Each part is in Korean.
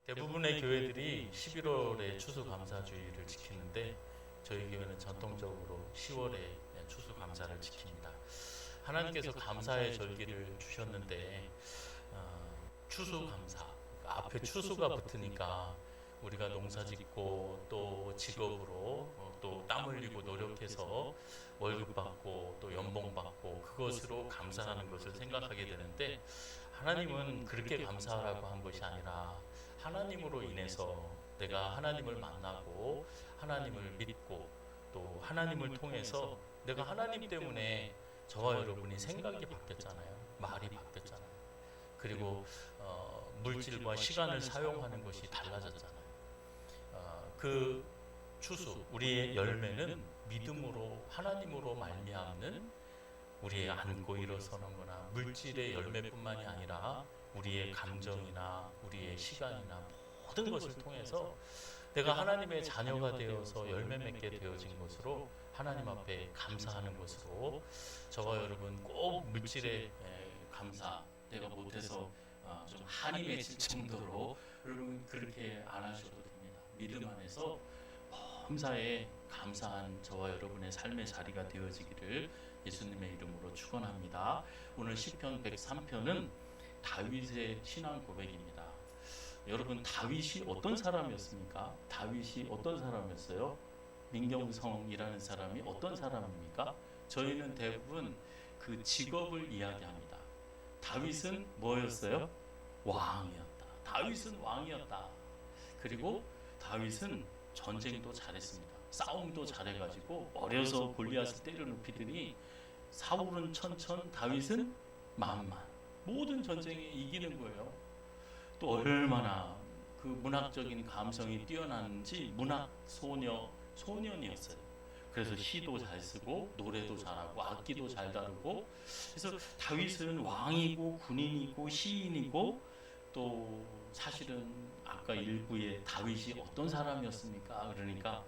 대부분의 교회들이 11월에 추수감사주의를 지키는데 저희 교회는 전통적으로 10월에 추수감사를 지킵니다. 하나님께서 감사의 절기를 주셨는데 추수감사, 그러니까 앞에 추수가 붙으니까 우리가 농사짓고 또 직업으로 또 땀 흘리고 노력해서 월급 받고 또 연봉 받고 그것으로 감사하는 것을 생각하게 되는데, 하나님은 그렇게 감사하라고 한 것이 아니라 하나님으로 인해서 내가 하나님을 만나고 하나님을 믿고 또 하나님을 통해서 내가 하나님 때문에 저와 여러분이 생각이 바뀌었잖아요. 말이 바뀌었잖아요. 그리고 물질과 시간을 사용하는 것이 달라졌잖아요. 그 추수, 우리의 열매는 믿음으로 하나님으로 말미암는 우리의 안고 일어서는 거나 물질의 열매뿐만이 아니라 우리의 감정이나 우리의 시간이나 모든 것을 통해서 내가 하나님의 자녀가 되어서 열매 맺게 되어진 것으로 하나님 앞에 감사하는 것으로, 저와 여러분 꼭 물질의 감사 내가 못해서 좀 한이 맺힐 정도로 여러분 그렇게 안 하셔도 됩니다. 믿음 안에서 범사에 감사한 저와 여러분의 삶의 자리가 되어지기를 예수님의 이름으로 축원합니다. 오늘 시편 103편은 다윗의 신앙 고백입니다. 여러분, 다윗이 어떤 사람이었습니까? 다윗이 어떤 사람이었어요? 민경성이라는 사람이 어떤 사람입니까? 저희는 대부분 그 직업을 이야기합니다. 다윗은 뭐였어요? 왕이었다. 다윗은 왕이었다. 그리고 다윗은 전쟁도 잘했습니다. 싸움도 잘해가지고 어려서 골리앗을 때려눕히더니 사울은 천천, 다윗은 만만. 모든 전쟁에 이기는 거예요. 또 얼마나 그 문학적인 감성이 뛰어났는지 문학 소년이었어요. 그래서 시도 잘 쓰고 노래도 잘하고 악기도 잘 다루고, 그래서 다윗은 왕이고 군인이고 시인이고, 또 사실은 아까 일부에 다윗이 어떤 사람이었습니까? 그러니까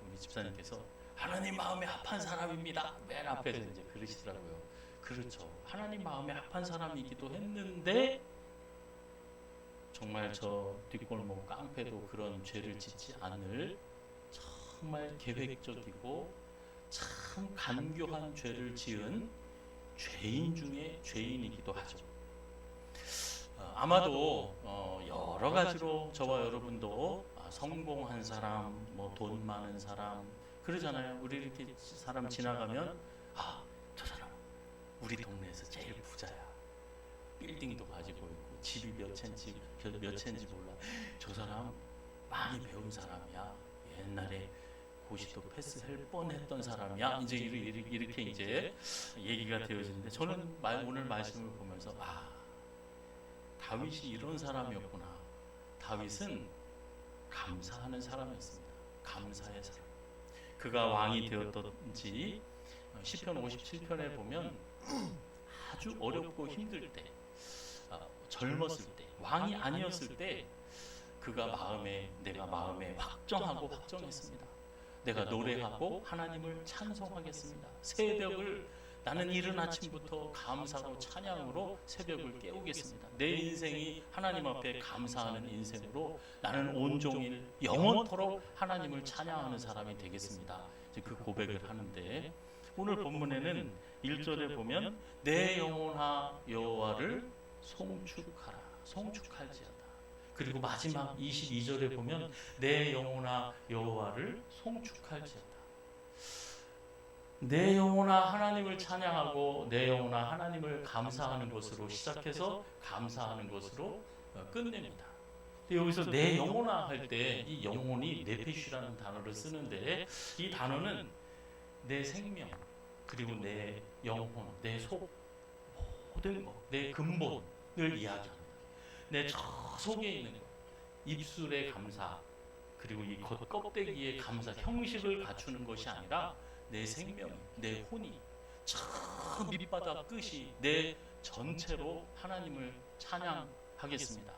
우리 집사님께서 하나님 마음에 합한 사람입니다. 맨 앞에서 이제 그러시더라고요. 그렇죠. 하나님 마음에 합한 사람이기도 했는데 정말 저 뒷골목 깡패도 그런 죄를 짓지 않을 정말 계획적이고 참 간교한 죄를 지은 죄인 중에 죄인이기도 하죠. 아마도 여러 가지로 저와 여러분도 성공한 사람, 뭐 돈 많은 사람 그러잖아요. 우리 이렇게 사람 지나가면 저 사람 우리 동네에서 제일 부자야. 빌딩도 가지고 있고 집이 몇 채인지 몰라. 저 사람 많이 배운 사람이야. 옛날에 고시도 패스할 뻔했던 사람이야. 이제 이렇게 이제 얘기가 되어지는데, 저는 오늘 말씀을 보면서 다윗이 이런 사람이었구나. 다윗은 감사하는 사람이었습니다. 감사의 사람. 그가 왕이 되었던지 시편 57편에 보면 아주 어렵고 힘들 때, 젊었을 때, 왕이 아니었을 때 내가 마음에 확정했습니다. 내가 노래하고 하나님을 찬송하겠습니다. 새벽을 나는 이른 아침부터 감사로 찬양으로 새벽을 깨우겠습니다. 내 인생이 하나님 앞에 감사하는 인생으로 나는 온종일 영원토록 하나님을 찬양하는 사람이 되겠습니다. 그 고백을 하는데, 오늘 본문에는 1절에 보면 내 영혼아 여호와를 송축할지어다. 그리고 마지막 22절에 보면 내 영혼아 여호와를 송축할지어다. 내 영혼아 하나님을 찬양하고 내 영혼아 하나님을 감사하는 것으로 시작해서 감사하는 것으로 끝냅니다. 여기서 내 영혼아 할 때 이 영혼이 네페시라는 단어를 쓰는데, 이 단어는 내 생명, 그리고 내 영혼, 내 속, 모든 것, 내 근본을 이야기합니다. 내 저 속에 있는 것, 입술의 감사, 그리고 이 껍데기의 감사, 형식을 갖추는 것이 아니라 내 생명이, 내 혼이 저 밑바닥 끝이 내 전체로 하나님을 찬양하겠습니다.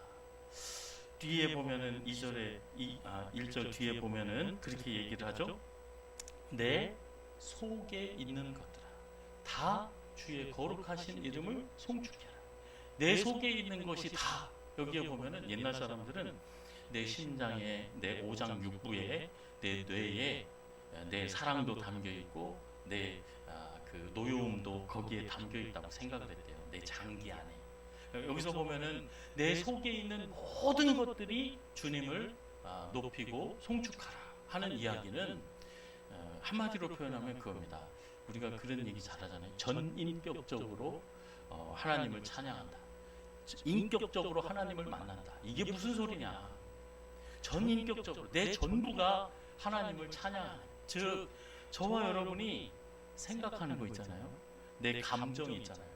뒤에 보면은 1절 뒤에 보면은 그렇게 얘기를 하죠. 내 속에 있는 것들아 다 주의 거룩하신 이름을 송축해라. 내 속에 있는 것이 다, 여기에 보면은 옛날 사람들은 내 심장에, 내 오장육부에, 내 뇌에 내 사랑도 담겨 있고 내 그 노여움도 거기에 담겨 있다고 생각을 했대요. 내 장기 안에. 여기서 보면은 내 속에 있는 모든 것들이 주님을 높이고 송축하라 하는 이야기는 한마디로 표현하면 그겁니다. 우리가 그런 얘기 잘하잖아요. 전인격적으로 하나님을 찬양한다. 인격적으로 하나님을 만난다. 이게 무슨 소리냐? 전인격적으로 내 전부가 하나님을 찬양하는, 즉 저와 여러분이 생각하는 거 있잖아요. 내 감정이 있잖아요.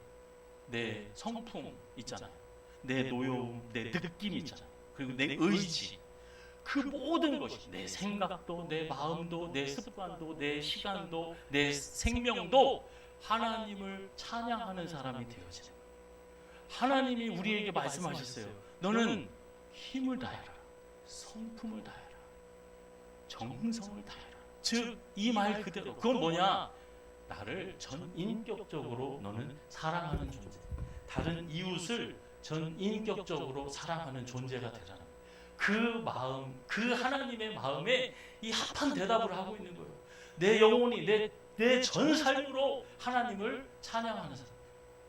내 성품 있잖아요. 내 노여움, 내 느낌이 있잖아요. 그리고 내 의지, 그 모든 것이, 내 생각도, 내 마음도, 내 습관도, 내 시간도, 내 생명도 하나님을 찬양하는 사람이 되어지는 거예요. 하나님이 우리에게 말씀하셨어요. 너는 힘을 다해라, 성품을 다해라, 정성을 다해라. 즉 이 말 그대로, 그건 뭐냐? 나를 전인격적으로 너는 사랑하는 존재, 다른 이웃을 전인격적으로 사랑하는 존재가 되라는 그 마음, 그 하나님의 마음에 이 합한 대답을 하고 있는 거예요. 내 영혼이, 내 전 삶으로 하나님을 찬양하는 사람.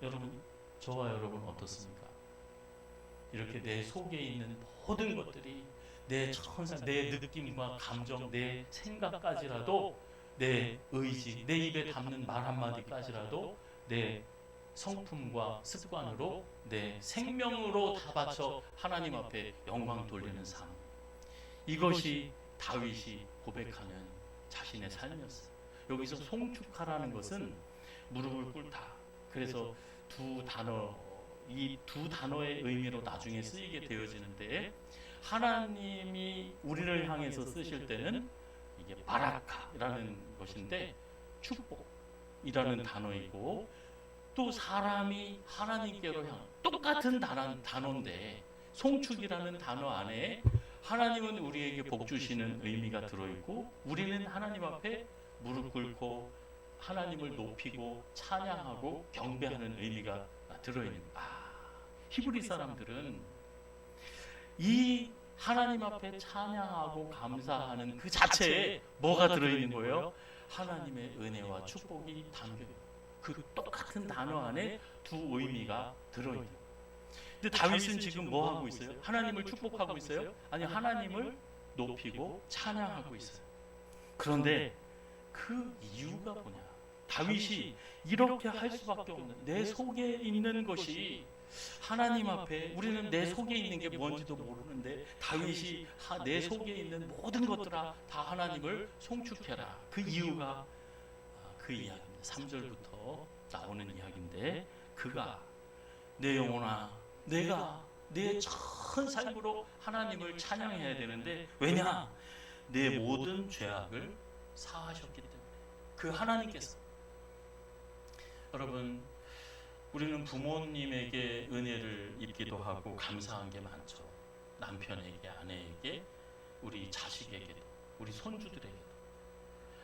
여러분, 저와 여러분 어떻습니까? 이렇게 내 속에 있는 모든 것들이, 내 천사, 내 느낌과 감정, 내 생각까지라도, 내 의지, 내 입에 담는 말 한마디까지라도 내 성품과 습관으로, 내 생명으로 다 바쳐 하나님 앞에 영광 돌리는 삶. 이것이 다윗이 고백하는 자신의 삶이었어요. 여기서 송축하라는 것은 무릎을 꿇다. 그래서 이 두 단어의 의미로 나중에 쓰이게 되어지는데, 하나님이 우리를 향해서 쓰실 때는 이게 바라카라는 것인데 축복이라는 단어이고, 또 사람이 하나님께로 향한 똑같은 단어인데 송축이라는 단어 안에 하나님은 우리에게 복 주시는 의미가 들어있고, 우리는 하나님 앞에 무릎 꿇고 하나님을 높이고 찬양하고 경배하는 의미가 들어있는. 히브리 사람들은 이 하나님 앞에 찬양하고 감사하는 그 자체에 뭐가 들어있는 거예요? 하나님의 은혜와 축복이 담겨있는, 그 똑같은 단어 안에 두 의미가 들어있는. 근데 다윗은 지금 뭐 하고 있어요? 하나님을 축복하고 있어요? 아니, 하나님을 높이고 찬양하고 있어요. 그런데 그 이유가 뭐냐? 다윗이 이렇게 할 수밖에 없는, 내 속에 있는 것이 하나님 앞에, 우리는 내 속에 있는 게 뭔지도 모르는데 다윗이 내 속에 있는 모든 것들아 다 하나님을 송축해라. 그 이유가 그 이야기입니다. 3절부터 나오는 이야기인데, 그가 내 영혼아, 내가 내 전 삶으로 하나님을 찬양해야 되는데, 왜냐? 내 모든 죄악을 사하셨기 때문에. 그 하나님께서, 여러분, 우리는 부모님에게 은혜를 입기도 하고 감사한 게 많죠. 남편에게, 아내에게, 우리 자식에게도, 우리 손주들에게도,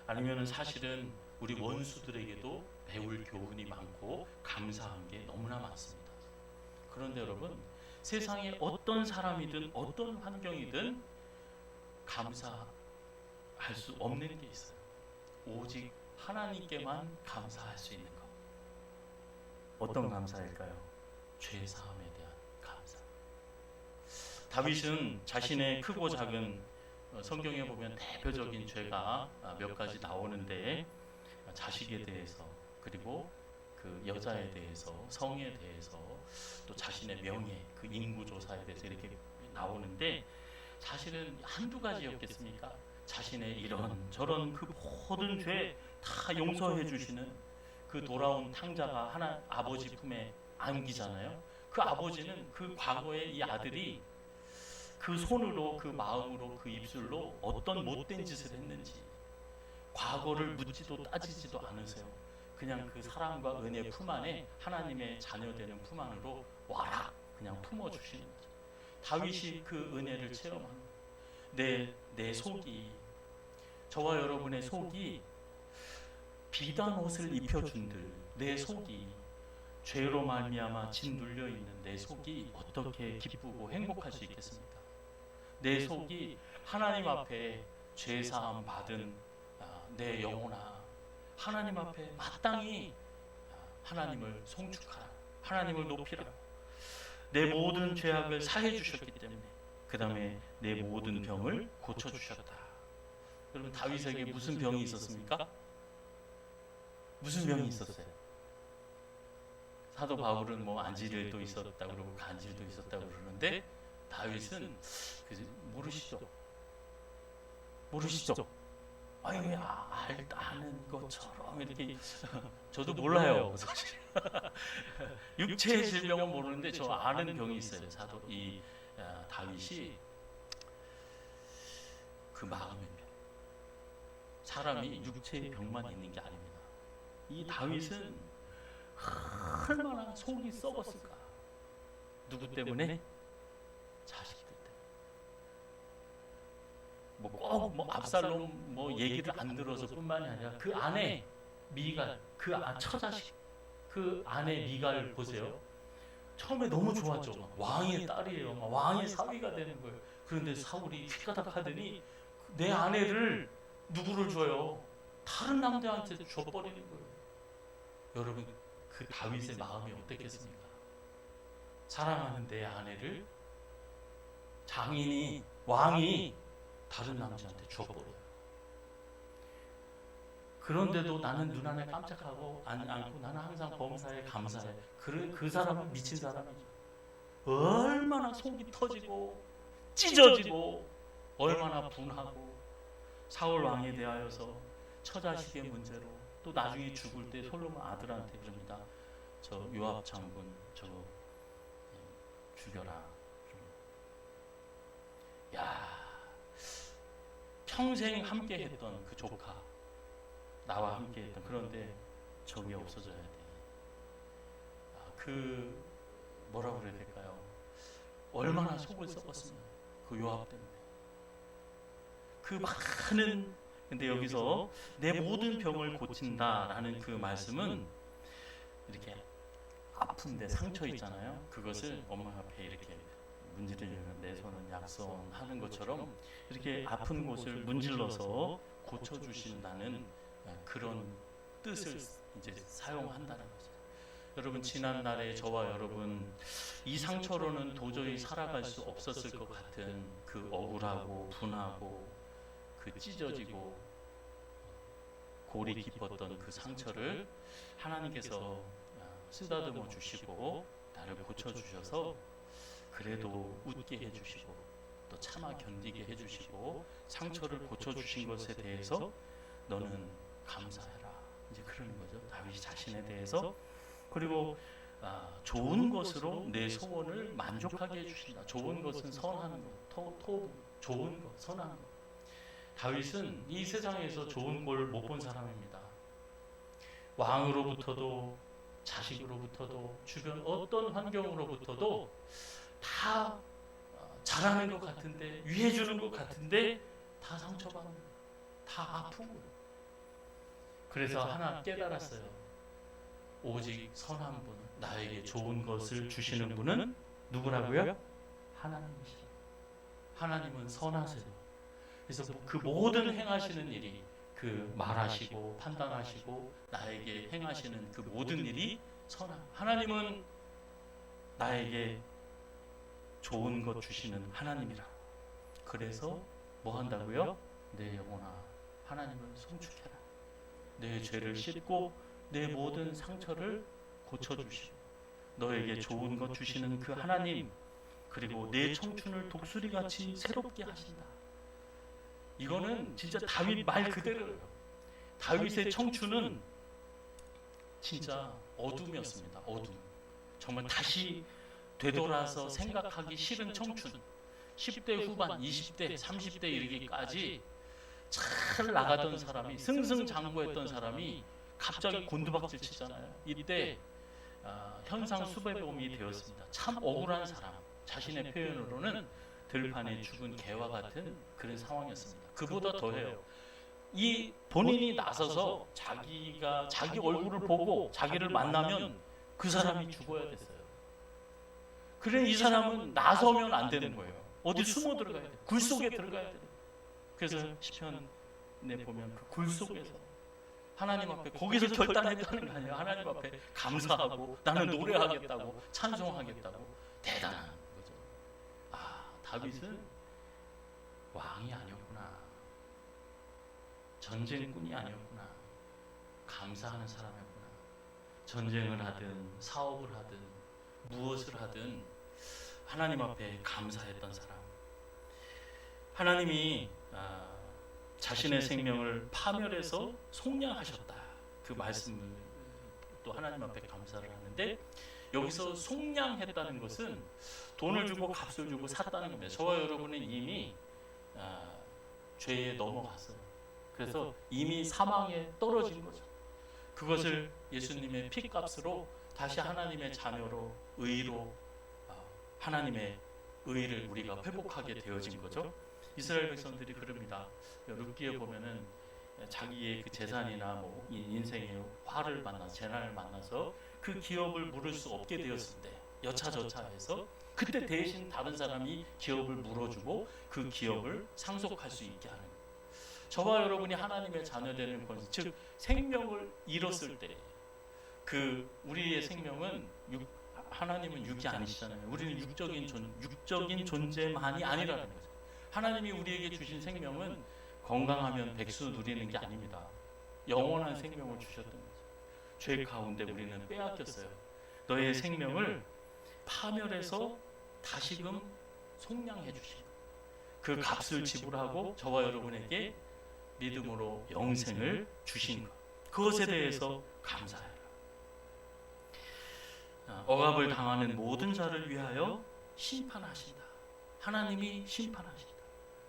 아니면 사실은 우리 원수들에게도 배울 교훈이 많고 감사한 게 너무나 많습니다. 그런데 여러분, 세상에 어떤 사람이든 어떤 환경이든 감사할 수 없는 게 있어요. 오직 하나님께만 감사할 수 있는 것. 어떤 감사일까요? 죄 사함에 대한 감사. 다윗은 자신의 크고 작은, 성경에 보면 대표적인 죄가 몇 가지 나오는데, 자식에 대해서, 그리고 그 여자에 대해서, 성에 대해서, 또 자신의 명예, 그 인구조사에 대해서 이렇게 나오는데, 사실은 한두 가지였겠습니까? 자신의 이런 저런 그 모든 죄 다 용서해 주시는 그 돌아온 탕자가 하나 아버지 품에 안기잖아요. 그 아버지는 그 과거에 이 아들이 그 손으로, 그 마음으로, 그 입술로 어떤 못된 짓을 했는지 과거를 묻지도 따지지도 않으세요. 그냥 그 사랑과 은혜 품 안에, 하나님의 자녀되는 품 안으로 와라 그냥 품어주시는 거죠. 다윗이 그 은혜를 체험한 거예요. 내 속이, 저와 여러분의 속이 비단 옷을 입혀준들, 내 속이, 죄로 말미암아 짓눌려 있는 내 속이 어떻게 기쁘고 행복할 수 있겠습니까? 내 속이 하나님 앞에 죄 사함 받은 내 영혼아, 하나님 앞에 마땅히 하나님을 송축하라, 하나님을 높이라. 내 모든 죄악을 사해 주셨기 때문에 그 다음에 내 모든 병을 고쳐 주셨다. 여러분, 다윗에게 무슨 병이 있었습니까? 무슨 병이 있었어요? 사도 바울은 뭐 안질도 있었다 그러고 간질도 있었다 그러는데 다윗은 모르시죠? 아니 왜 아는 것처럼 이렇게 저도 몰라요 사실. 육체의 질병은 모르는데 저 아는 병이 있어요. 다윗이 그 마음의 병. 사람이 육체의 병만 있는 게 아닙니다. 이 다윗은 얼마나 속이 썩었을까. 누구 때문에? 자식들 때문에. 꼭 압살롬 얘기를 안 들어서 뿐만이 아니라 그 아내 미갈, 처자식, 그 아내 미갈 보세요. 처음에 너무 좋았죠. 왕의 딸이에요. 왕의 사위가 되는 거예요. 그런데 사울이 휘가닥 하더니 내 아내를 누구를 줘요? 다른 남자한테 줘버리는 거예요. 여러분, 그 다윗의 마음이 어땠겠습니까? 사랑하는 내 아내를 장인이, 왕이 다른 남자한테 줘버려요. 그런데도 나는 눈 안에 깜짝하고 않고 나는 항상 범사에 감사해. 그 사람은 미친 사람이죠. 얼마나 속이 터지고 찢어지고 얼마나 분하고 사울 왕에 대하여서 처자식의 문제로 또 나중에 죽을 때 솔로몬 아들한테 그럽니다. 저 요압 장군 저거 죽여라. 야, 평생 함께했던 그 조카, 나와 함께했던, 그런데 저게 없어져야 돼. 뭐라고 그래야 될까요? 얼마나 속을 썩었으면 그 요압 때문에. 그 많은, 근데 여기서 내 모든 병을 고친다라는 그 말씀은 이렇게 아픈데 상처 있잖아요. 그것을 엄마 앞에 이렇게 문지르면 내 손은 약손하는 것처럼 이렇게 아픈 곳을 문질러서 고쳐주신다는 그런 뜻을 이제 사용한다는 거죠. 여러분, 지난날에 저와 여러분 이 상처로는 도저히 살아갈 수 없었을 것 같은 그 억울하고 분하고 그 찢어지고 골이 깊었던 그 상처를 하나님께서 쓰다듬어 주시고 나를 고쳐주셔서 그래도 웃게 해주시고 또 참아 견디게 해주시고 상처를 고쳐주신 것에 대해서 너는 감사해라, 이제 그러는 거죠. 다윗이 자신에 대해서. 그리고 좋은 것으로 내 소원을 만족하게 해주신다. 좋은 것은 선한 것, 좋은 것, 선한 것. 다윗은 이 세상에서 좋은 꼴 못 본 사람입니다. 왕으로부터도 자식으로부터도 주변 어떤 환경으로부터도 다 잘하는 것 같은데, 위해주는 것 같은데 다 상처받는 거예요. 다 아픈 거예요. 그래서 하나 깨달았어요. 오직 선한 분, 나에게 좋은 것을 주시는 분은 누구라고요? 하나님이시죠. 하나님은 선하세요. 그래서 그 모든 행하시는 일이, 그 말하시고 판단하시고 나에게 행하시는 그 모든 일이 선한, 하나님은 나에게 좋은 것 주시는 하나님이라. 그래서 뭐 한다고요? 내 영혼아, 하나님을 송축해라. 내 죄를 씻고 내 모든 상처를 고쳐주시고 너에게 좋은 것 주시는 그 하나님, 그리고 내 청춘을 독수리같이 새롭게 하신다. 이거는 진짜 다윗 말 그대로예요. 다윗의 청춘은 진짜 어둠이었습니다. 어둠. 정말 다시 되돌아서 생각하기 싫은 청춘. 10대 후반, 20대, 30대 이르기까지 잘 나가던 사람이, 승승장구했던 사람이 갑자기 곤두박질 치잖아요. 이때 현상 수배범이 되었습니다. 참 억울한 사람. 자신의 표현으로는 들판에 죽은 개와 같은 그런 상황이었습니다. 그보다 더해요. 이 본인이 나서서 자기 얼굴을 보고 자기를 만나면 그 사람이 죽어야 됐어요. 그래, 이 사람은 나서면 안 되는 거예요. 어디 숨어 들어가야 돼. 굴 속에 들어가야 돼. 그래서 시편에 보면 그 굴 속에서 하나님 앞에 거기서 결단했다는 거 아니에요. 하나님 앞에 감사하고 나는 노래하겠다고 찬송하겠다고 대단한 거죠. 아, 다윗은 왕이 아니었구나. 전쟁꾼이 아니었구나. 감사하는 사람이었구나. 전쟁을 하든 사업을 하든 무엇을 하든 하나님 앞에 감사했던 사람. 하나님이 자신의 생명을 파멸해서 속량하셨다. 그 말씀을 또 하나님 앞에 감사를 하는데, 여기서 속량했다는 것은 돈을 주고 값을 주고 샀다는 겁니다. 저와 여러분은 이미 죄에 넘어갔어요. 그래서 이미 사망에 떨어진 거죠. 그것을 예수님의 피값으로 다시 하나님의 자녀로, 의로, 하나님의 의를 우리가 회복하게 되어진 거죠. 이스라엘 백성들이 그럽니다. 룻기에 보면은 자기의 그 재산이나 뭐 인생의 화를 만나서, 재난을 만나서 그 기업을 물을 수 없게 되었을 때, 여차저차해서 그때 대신 다른 사람이 기업을 물어주고 그 기업을 상속할 수 있게 하는 거예요. 저와 여러분이 하나님의 자녀 되는 것, 즉 생명을 잃었을 때, 그 우리의 생명은 하나님은 육이 아니시잖아요. 우리는 육적인 존재만이 아니라는 거죠. 하나님이 우리에게 주신 생명은 건강하면 백수 누리는 게 아닙니다. 영원한 생명을 주셨던 거죠. 죄 가운데 우리는 빼앗겼어요. 너의 생명을 파멸해서 다시금 속량해 주시고 그 값을 지불하고 저와 여러분에게 믿음으로 영생을 주신 것, 그것에 대해서 감사해요. 억압을 당하는 모든 자를 위하여 심판하신다. 하나님이 심판하신다.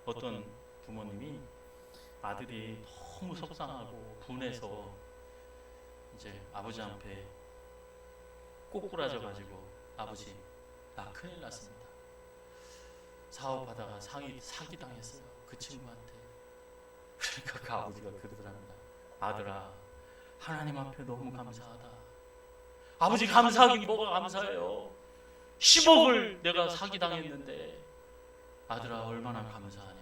어떤 부모님이 아들이 너무 속상하고 분해서 이제 아버지 앞에 꼬꾸라져 가지고, 아버지 나 큰일 났습니다. 사업하다가 사기 당했어요. 그 친구한테. 그러니까 그 아버지가 그러더랍니다. 아들아, 하나님 앞에 너무 감사하다. 아버지 감사하긴 뭐가 감사해요. 10억을 내가 사기당했는데 아들아 얼마나 감사하냐.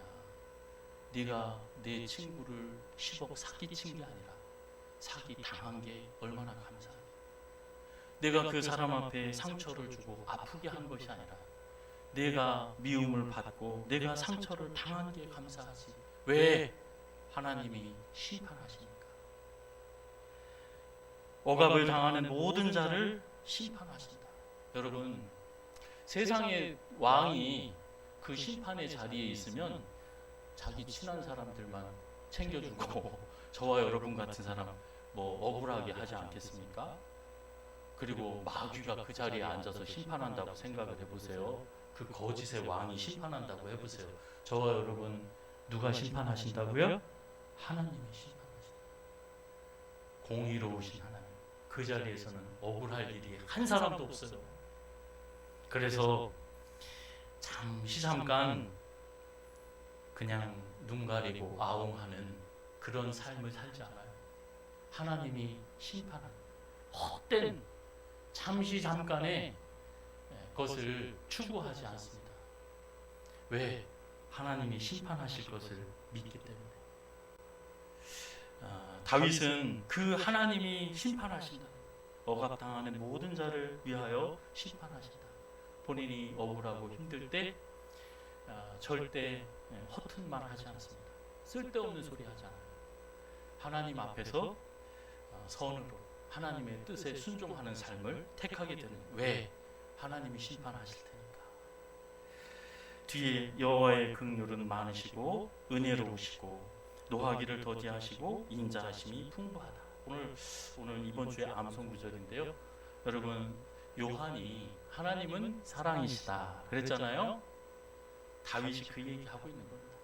네가 내 친구를 10억 사기친 게 아니라 사기당한 게 얼마나 감사하냐. 내가 그 사람 앞에 상처를 주고 아프게 한 것이 아니라 내가 미움을 받고 내가 상처를 당한 게 감사하지. 왜? 하나님이 심판하시니까. 억압을 당하는 모든 자를 심판하신다. 여러분, 세상의 왕이 그 심판의 자리에 있으면 자기 친한 사람들만 챙겨주고 저와 여러분 같은 사람 뭐 억울하게 하지 않겠습니까? 그리고 마귀가 그 자리에 앉아서 심판한다고 생각을 해보세요. 그 거짓의 왕이 심판한다고 해보세요. 저와 여러분 누가 심판하신다고요? 하나님이 심판하신다. 공의로우신 하나님. 그 자리에서는 억울할 일이 한 사람도 없어요. 그래서 잠깐 그냥 눈 가리고 아웅하는 그런 삶을 살지 않아요. 하나님이 심판하는 헛된 잠깐의 것을 추구하지 않습니다. 왜? 하나님이 심판하실 것을 믿기 때문에. 다윗은 그 하나님이 심판하신다, 억압당하는 모든 자를 위하여 심판하신다. 본인이 억울하고 힘들 때 절대 허튼 말 하지 않습니다. 쓸데없는 소리 하지 않아요. 하나님 앞에서 선으로 하나님의 뜻에 순종하는 삶을 택하게 되는. 왜? 하나님이 심판하실 테니까. 뒤에 여호와의 긍휼은 많으시고 은혜로우시고 노하기를 더디하시고 인자하심이 풍부하다. 오늘 이번 주에 암송 구절인데요. 여러분, 요한이 하나님은 사랑이시다 그랬잖아요. 다윗이 그 얘기하고 있는 겁니다.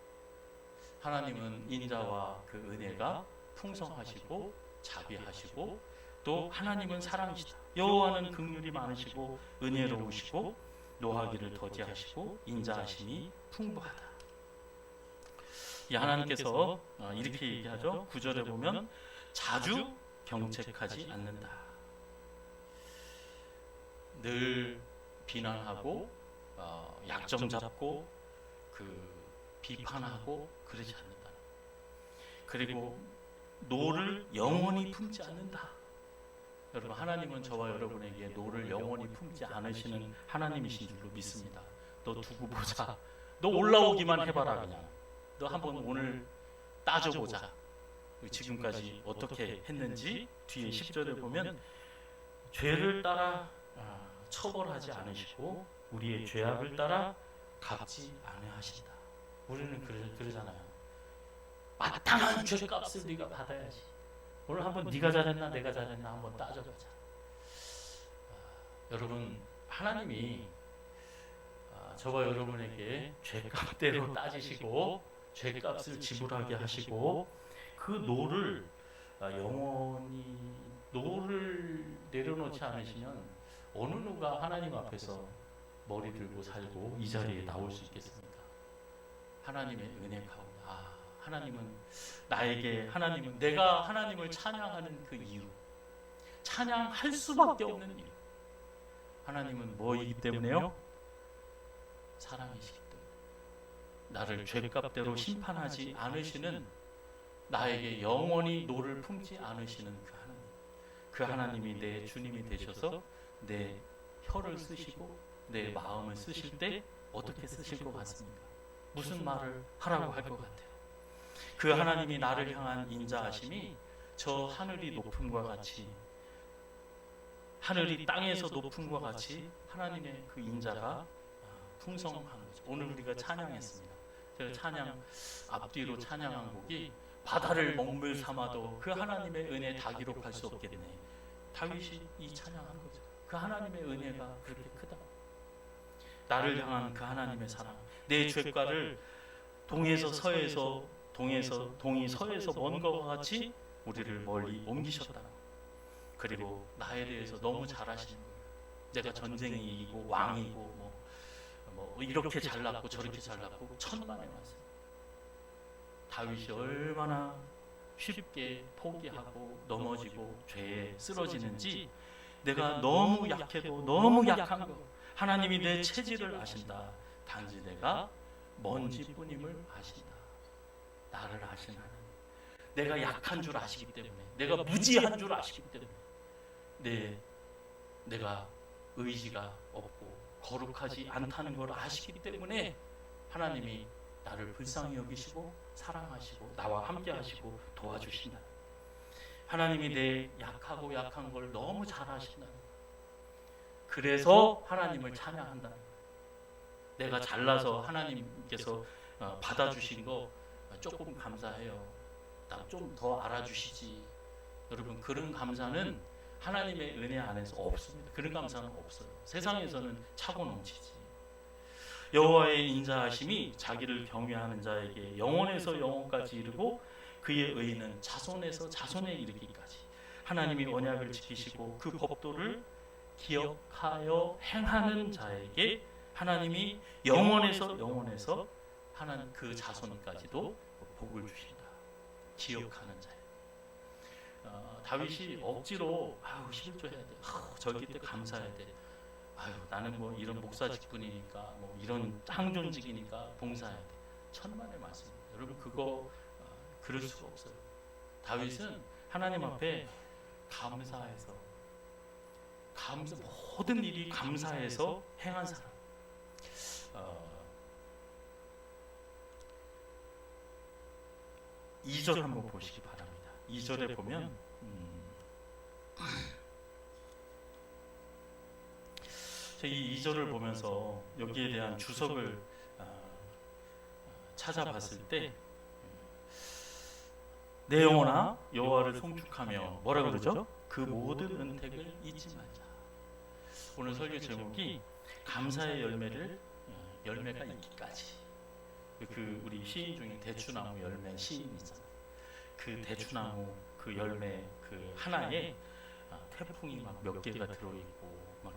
하나님은 인자와 그 은혜가 풍성하시고 자비하시고 또 하나님은 사랑이시다. 여호와는 긍휼이 많으시고 은혜로우시고 노하기를 더디하시고 인자하심이 풍부하다. 이 하나님께서 이렇게 얘기하죠. 9절에 보면 자주 경책하지 않는다. 늘 비난하고 약점 잡고 비판하고 그러지 않는다. 그리고 노를 영원히 품지 않는다. 여러분, 하나님은 저와 여러분에게 노를 영원히 품지 않으시는 하나님이신 줄로 믿습니다. 너 두고 보자. 너 올라오기만 해봐라. 그냥 너 한번 오늘 따져보자. 지금까지 어떻게 했는지 뒤에 10절에 보면 죄를 따라 처벌하지 않으시고 우리의 죄악을 따라 갚지 않으하신다. 우리는 그러잖아요. 마땅한 죄값을 네가 받아야지. 오늘 한번 네가 잘했나 내가 잘했나 한번 따져보자. 여러분, 하나님이 저와 여러분에게 죄값대로 따지시고 죄값을 지불하게 하시고 그 노를 영원히 노를 내려놓지 않으시면 어느 누가 하나님 앞에서 머리 들고 살고 이 자리에 나올 수 있겠습니까? 하나님의 은혜 가운데 하나님은 나에게 내가 하나님을 찬양하는 그 이유, 찬양할 수밖에 없는 이유, 하나님은 뭐이기 때문에요? 사랑이시기 때문에 나를 죄값대로 심판하지 않으시는, 나에게 영원히 노를 품지 않으시는 그 하나님이 내 주님이 되셔서 내 혀를 쓰시고 내 마음을 쓰실 때 어떻게 쓰실 것 같습니까? 무슨 말을 하라고 할 것 같아요? 그 하나님이 나를 향한 인자하심이 저 하늘이 높음과 같이, 하늘이 땅에서 높음과 같이 하나님의 그 인자가 풍성한 거죠. 오늘 우리가 찬양했습니다. 제가 찬양 앞뒤로 찬양한 곡이 바다를 먹물 삼아도 그 하나님의 은혜 다 기록할 수 없겠네. 다윗이 이 찬양한 거죠. 그 하나님의 은혜가 그렇게 크다. 나를 향한 그 하나님의 사랑, 내 죄가를 동이 서에서 먼 것과 같이 우리를 멀리 옮기셨다. 그리고 나에 대해서 너무 잘하시는 거예요. 내가 전쟁에 이기고 왕이고 뭐 이렇게 잘났고 저렇게 잘났고 천만의 말씀. 다윗이 얼마나 쉽게 포기하고 넘어지고 죄에 쓰러지는지, 내가 너무 약해도 너무 약한 거 하나님이 내 체질을 아신다. 단지 내가 먼지뿐임을 아신다. 나를 아신 하나님, 내가 약한 줄 아시기 때문에, 내가 무지한 줄 아시기 때문에, 내가 의지가 없고 거룩하지 않다는 걸 아시기 때문에 하나님이 나를 불쌍히 여기시고 사랑하시고 나와 함께 하시고 도와주신다. 하나님이 내 약한 걸 너무 잘 아신다. 그래서 하나님을 찬양한다. 내가 잘나서 하나님께서 받아주신 거 조금 감사해요. 나 좀 더 알아주시지. 여러분, 그런 감사는 하나님의 은혜 안에서 없습니다. 그런 감사는 없어요. 세상에서는 차고 넘치지. 여호와의 인자하심이 자기를 경외하는 자에게 영원에서 영원까지 이르고 그의 의는 자손에서 자손에 이르기까지. 하나님이 언약을 지키시고 그 법도를 기억하여 행하는 자에게 하나님이 영원에서 하나님 그 자손까지도 복을 주신다. 기억하는 자예요. 다윗이 억지로 11조 해야 돼. 절기 때 감사해야 돼. 나는 뭐 이런 목사 직분이니까 뭐 이런 항존직이니까 봉사해야 돼. 천만의 말씀입니다. 여러분, 그거 그럴 수가 없어요. 다윗은 하나님 앞에 감사해서, 모든 일이 감사해서 행한 사람. 2절 한번 보시기 바랍니다. 2절에 보면 이 2절을 보면서 여기에 대한 주석을 찾아봤을 때, 내 영혼아 여호와를 송축하며 뭐라 그러죠? 그 모든 은택을 잊지 말자. 오늘 설교 제목이 감사의 열매가 있기까지. 우리 시인 중에 대추나무 열매 시인 있잖아요. 그 대추나무 그 열매 그 하나에 태풍이 막 몇 개가 들어있고, 막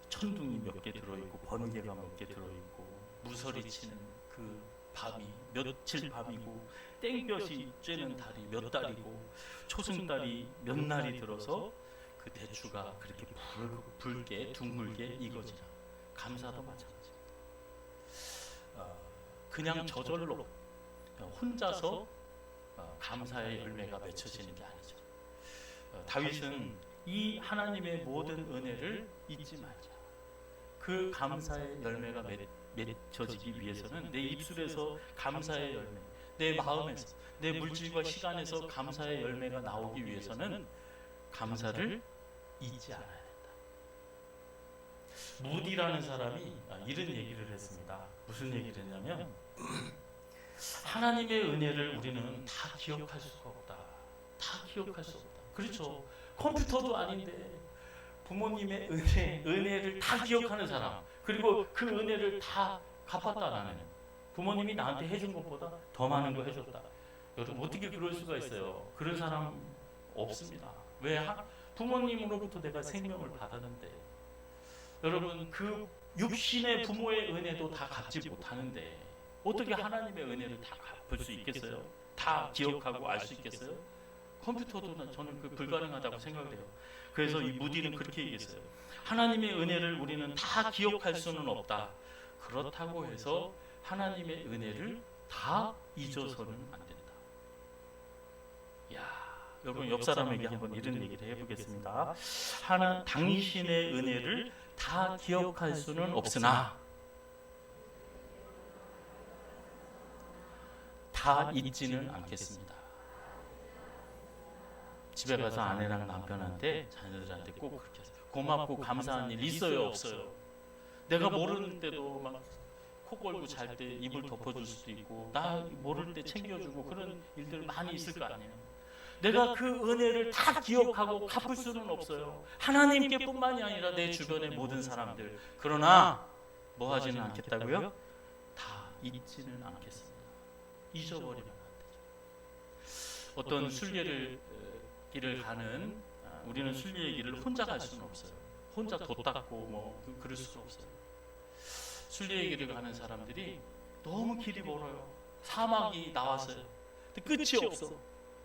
천둥이 몇 개 들어있고, 번개가 몇 개 들어있고, 무서리 치는 그 밤이 며칠 밤이고, 땡볕이 쬐는 달이 몇 달이고, 초승달이 몇 날이 들어서 그 대추가 그렇게 붉게 둥글게 익어지라. 감사도 마찬가지입니다. 그냥 저절로 혼자서 감사의 열매가 맺혀지는 게 아니죠. 다윗은 이 하나님의 모든 은혜를 잊지 말자. 그 감사의 열매가 맺혀지기 위해서는 내 입술에서 감사의 열매, 내 마음에서, 내 물질과 시간에서 감사의 열매가 나오기 위해서는 감사를 잊지 않아야 된다. 무디라는 사람이 이런 얘기를 했습니다. 무슨 얘기를 했냐면 하나님의 은혜를 우리는 다 기억할 수가 없다. 다 기억할 수 없다. 그렇죠. 컴퓨터도 아닌데 부모님의 은혜를 다 기억하는 사람, 그리고 그 은혜를 다 갚았다. 나는 부모님이 나한테 해준 것보다 더 많은 거 해줬다. 여러분 어떻게 그럴 수가 있어요? 그런 사람 없습니다. 왜? 부모님으로부터 내가 생명을 받았는데, 여러분 그 육신의 부모의 은혜도 다 갚지 못하는데 어떻게 하나님의 은혜를 다 갚을 수 있겠어요? 다 기억하고 알 수 있겠어요? 컴퓨터도 저는 그 불가능하다고 생각을 해요. 그래서 이 무디는 그렇게 얘기했어요. 하나님의 은혜를 우리는 다 기억할 수는 없다. 그렇다고 해서 하나님의 은혜를 다 잊어서는 안 된다. 야, 여러분 옆 사람에게 한번 이런 얘기를 해보겠습니다. 당신의 은혜를 다 기억할 수는 없으나 다 잊지는 않겠습니다. 집에 가서 아내랑 남편한테, 자녀들한테 꼭 그렇게 하세요. 고맙고 감사한 일 있어요, 없어요? 내가 모르는데도 막 코 골고 잘 때 이불 덮어줄 수도 있고, 나 모를 때 챙겨주고, 그런 일들 많이 있을 거 아니에요. 내가 그 은혜를 다 기억하고 갚을 수는 없어요. 하나님께 뿐만이 아니라 내 주변의 모든 사람들. 그러나 뭐 하지는 않겠다고요? 다 잊지는 않겠습니다. 잊어버리면 안 되죠. 어떤 순례를 길을 가는, 우리는 순례의 길을 혼자 갈 수는 없어요. 혼자 돛 닦고 뭐 그럴 수가 없어요. 순례의 길을 가는 사람들이 너무 길이 멀어요. 사막이 나왔어요. 근데 끝이 없어.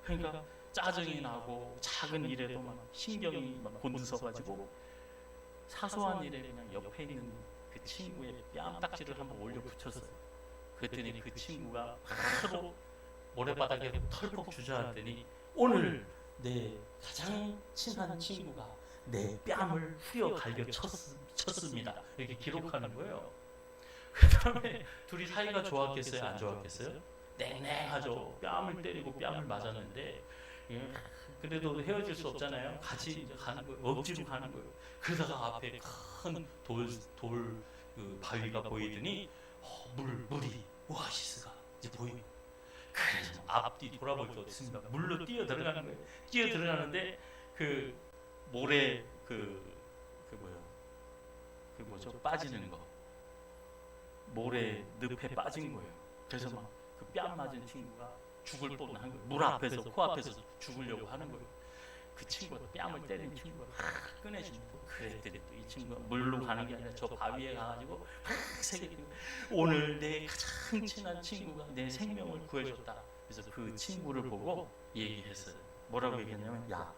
그러니까 짜증이 나고 작은 일에도 막 신경이 막 곤두서가지고 사소한 일에 그냥 옆에 있는 그 친구의 뺨딱지를 한번 올려 붙였어요. 그랬더니 그 친구가 바로 모래바닥에 털컥 주저앉더니 오늘 내 가장 친한 친구가 내 뺨을 후려 갈겨 쳤습니다. 이렇게 기록하는 거예요. 그 다음에 둘이 사이가 좋았겠어요? 안 좋았겠어요? 냉랭하죠. 뺨을 때리고 뺨을 맞았는데 그래도 헤어질 수 없잖아요. 같이 이제 가는 거예요. 억지로 가는 거예요. 그러다가 앞에 큰 돌 그 바위가 보이더니 물이 오아시스가 이제 보이고, 그래서 앞뒤 돌아볼 게 없습니다. 물로 뛰어 들어가는 거예요. 뛰어 들어가는데 그 모래 뭐죠? 빠지는 거, 모래 늪에 빠진 거예요. 그래서 막 그 뺨 맞은 친구가 죽을 뻔한 거예요. 물 앞에서, 코앞에서 죽으려고 하는 거예요. 그 친구가 뺨을 때린 친구가 꺼내줍니다. 그랬더니 또 이 친구가 물로 가는 게 아니라 저 바위에 가가지고 새기고, 오늘 내 가장 친한 친구가 내 생명을 구해줬다. 그래서 그 친구를 보고 얘기했어요. 뭐라고 얘기했냐면, 야,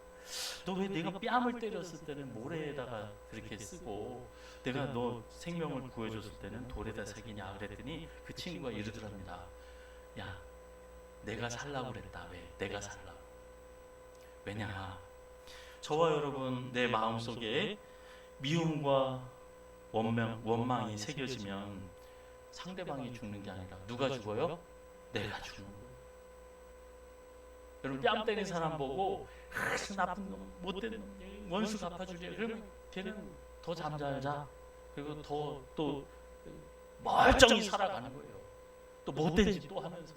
너 왜 내가 뺨을 때렸을 때는 모래에다가 그렇게 쓰고 내가 너 생명을 구해줬을 때는 돌에다 새기냐 그랬더니 그 친구가 이러더랍니다. 야, 내가 살라고 그랬다. 왜? 내가 살라고. 왜냐, 저와 여러분 내 마음속에 미움과 원망이 새겨지면 상대방이 죽는 게 아니라 누가 죽어요? 내가 죽는 거예요. 여러분 뺨 때린 사람 보고 나쁜 놈, 못된 놈, 원수 갚아주려, 그러면 걔는 더 잠잘 자. 그리고 또 멀쩡히 살아가는 거예요. 또 못된 짓 또 하면서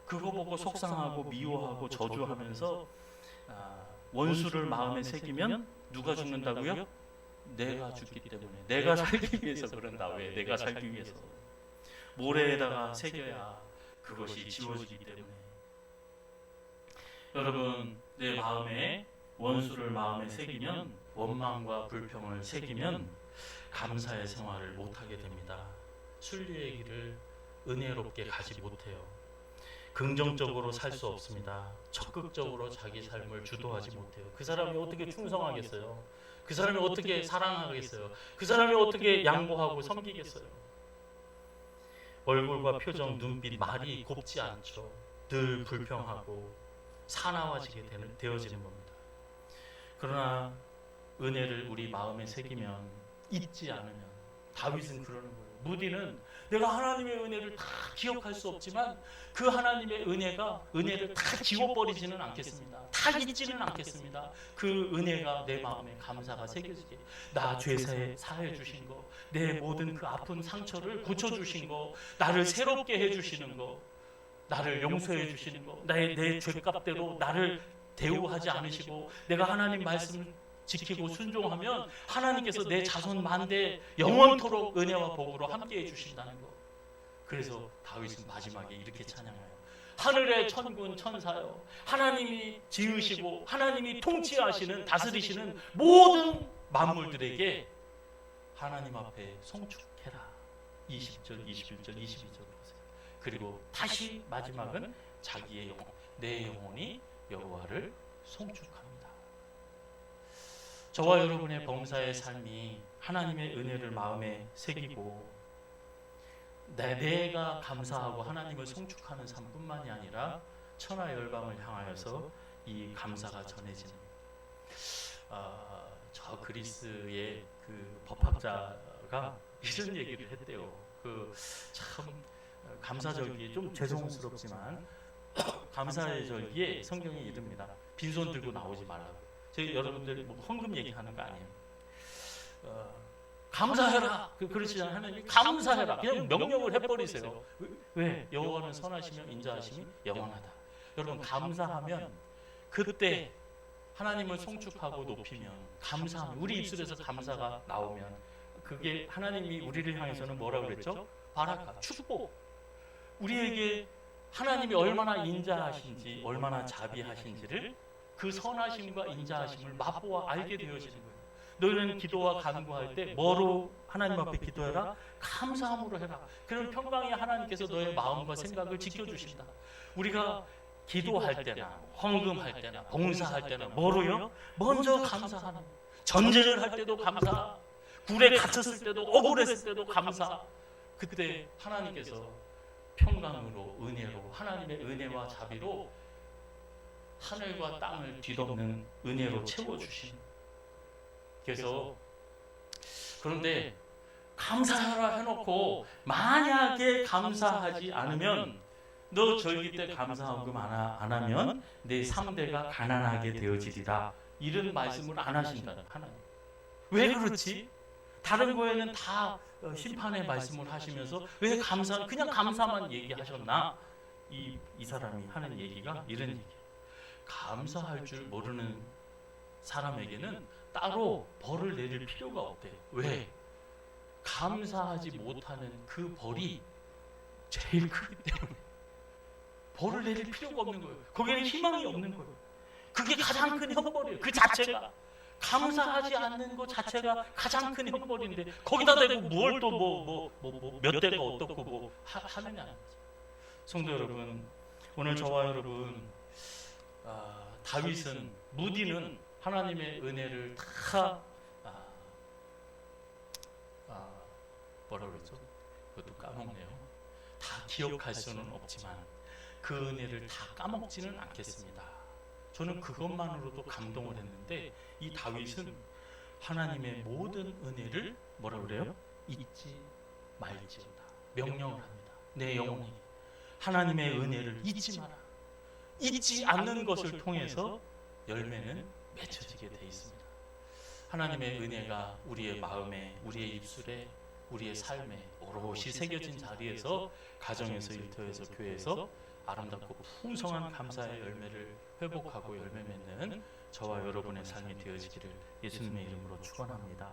그거 보고 속상하고 미워하고 저주하면서 원수를 마음에 새기면 누가 죽는다고요? 내가 죽기 때문에. 내가 살기 위해서 그런다. 왜? 내가 살기 위해서. 모래에다가 새겨야 그것이 지워지기 때문에. 여러분, 내 마음에 원수를 마음에 새기면, 원망과 불평을 새기면 감사의 생활을 못하게 됩니다. 순리의 길을 은혜롭게 가지 못해요. 긍정적으로 살 수 없습니다. 적극적으로 자기 삶을 주도하지 못해요. 그 사람이 어떻게 충성하겠어요? 그 사람이 어떻게 사랑하겠어요? 그 사람이 어떻게 양보하고 섬기겠어요? 얼굴과 표정, 눈빛, 말이 곱지 않죠. 늘 불평하고 사나워지게 되어지는 겁니다. 그러나 은혜를 우리 마음에 새기면, 잊지 않으면, 다윗은 그러는 거예요. 무디는 내가 하나님의 은혜를 다 기억할 수 없지만 그 하나님의 은혜를 다 지워버리지는 않겠습니다. 다 잊지는 않겠습니다. 그 은혜가 내 마음에 감사가 새겨지게, 나 죄 사해 주신 거, 내 모든 그 아픈 상처를 고쳐주신 거, 나를 새롭게 해주시는 거, 나를 용서해 주시는 거, 내 죄값대로 나를 대우하지 않으시고 내가 하나님 말씀을 지키고 순종하면 하나님께서 내 자손 만대 영원토록 은혜와 복으로 함께해 주신다는 거. 그래서 다윗은 마지막에 이렇게 찬양해요. 하늘의 천군 천사여, 하나님이 지으시고 하나님이 통치하시는, 다스리시는 모든 만물들에게 하나님 앞에 송축해라. 20절, 21절, 22절. 그리고 다시 마지막은 자기의 영혼, 내 영혼이 여호와를 송축합니다. 저와 여러분의 범사의 삶이 하나님의 은혜를 마음에 새기고 내가 감사하고 하나님을 송축하는 삶뿐만이 아니라 천하 열방을 향하여서 이 감사가 전해지는, 저 그리스의 그 법학자가 이런 얘기를 했대요. 참 감사절기에, 좀 죄송스럽지만 감사의 절기에 성경이 이릅니다. 빈손 들고 나오지 말라고. 저희 여러분들 뭐 헌금 얘기하는 거 아니에요. 감사해라. 그러시잖아요. 하나님 감사해라. 그냥 명령을 해버리세요. 왜? 여호와는 선하시며 인자하심이 영원하다. 여러분, 감사하면, 그때 하나님을 송축하고 높이면, 감사하면, 우리 입술에서 감사가 나오면, 그게 하나님이 우리를 향해서는 뭐라고 그랬죠? 바라카, 축복. 우리에게 하나님이 얼마나 인자하신지, 얼마나 자비하신지를, 그 선하심과 인자하심을 맛보아 알게 되어지는 거예요. 너희는 기도와 간구할 때 뭐로 하나님 앞에 기도해라? 감사함으로 해라. 그럼 평강의 하나님께서 너의 마음과 생각을 지켜주신다. 우리가 기도할 때나 헌금할 때나 봉사할 때나 뭐로요? 먼저 감사하는, 전제를 할 때도 감사, 굴에 갇혔을 때도, 억울했을 때도 감사. 그때 하나님께서 평강으로, 은혜로, 하나님의 은혜와 자비로 하늘과 땅을 뒤덮는 은혜로 채워주신. 그래서 그런데 감사하라 해놓고 만약에 감사하지 않으면, 너 절기 때 감사헌금 안 하면 내 3대가 가난하게 되어지리라, 이런 말씀을 안 하신다. 하나님 왜 그렇지? 다른 거에는 다 심판의 말씀을 하시면서 왜 그냥 감사만 얘기하셨나? 이 사람이 하는 얘기가 이런 얘기예요. 감사할 줄 모르는 사람에게는 따로 벌을 내릴 필요가 없대요. 왜? 감사하지 못하는 그 벌이 제일 크기 때문에 벌을 내릴 필요가 없는 거예요. 거기에는 희망이 없는 거예요. 그게 가장 큰 형벌이에요. 그 자체가, 감사하지 않는 것 자체가 가장 큰 형벌인데, 거기다 대고 뭘 또 몇 대가 어떻고 하느냐. 성도 여러분, 오늘 저와 여러분, 다윗은, 무디는 하나님의 은혜를 다 뭐라 그랬죠? 그것도 까먹네요. 다 기억할 수는 없지만 그 은혜를 다 까먹지는 않겠습니다. 저는 그것만으로도 감동을 했는데, 이 다윗은 하나님의 모든 은혜를 뭐라 그래요? 잊지 말지어다. 명령을 합니다. 내 영혼이 하나님의 은혜를 잊지 마라. 잊지 않는 것을 통해서 열매는 맺혀지게 되어 있습니다. 하나님의 은혜가 우리의 마음에, 우리의 입술에, 우리의 삶에 오롯이 새겨진 자리에서, 가정에서, 일터에서, 교회에서 아름답고 풍성한 감사의 열매를 회복하고 열매 맺는 저와 여러분의 삶이 되어지기를 예수님의 이름으로 축원합니다.